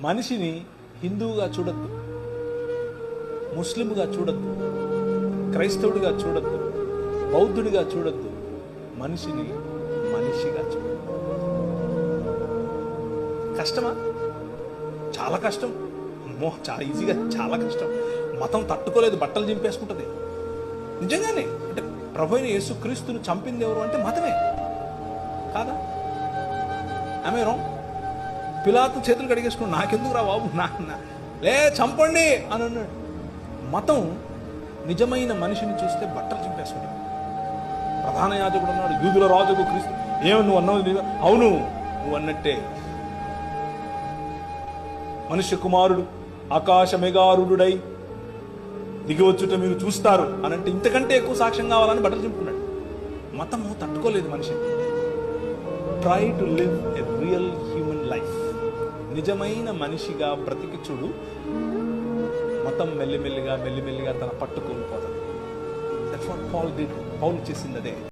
మనిషిని హిందువుగా చూడొద్దు, ముస్లింగా చూడొద్దు, క్రైస్తవుడిగా చూడొద్దు, బౌద్ధుడిగా చూడొద్దు. మనిషిని మనిషిగా చూడొద్దు. కష్టమా? చాలా కష్టం. అమ్మో, చాలా ఈజీగా, చాలా కష్టం. మతం తట్టుకోలేదు, బట్టలు చింపేసుకుంటుంది. నిజంగానే అంటే ప్రభు అయిన యేసుక్రీస్తును చంపింది ఎవరు అంటే మతమే కాదా? ఆమె రాంగ్. పిలాతు చేతులు కడిగేసుకున్నాడు, నాకెందుకు రా బాబు, లే చంపండి అని అన్నాడు. మతం నిజమైన మనిషిని చూస్తే బట్టలు చింపేసుకున్నాడు. ప్రధాన యాజకుడు అన్నాడు, యూదుల రాజుకు క్రీస్తు. ఏమో నువ్వు అన్నావు? అవును, నువ్వు అన్నట్టే. మనుష్య కుమారుడు ఆకాశ మెగారుడై దిగివచ్చుట మీరు చూస్తారు అని అంటే ఇంతకంటే ఎక్కువ సాక్ష్యం కావాలని బట్టలు చింపుకున్నాడు. మతము తట్టుకోలేదు మనిషిని. Try to live a real human life. నిజమైన మనిషిగా బ్రతికి చూడు. మతం మెల్లిమెల్లిగా తన పట్టు కోల్పోతుంది. దట్స్ వాట్ పౌల్ చేసింది అదే.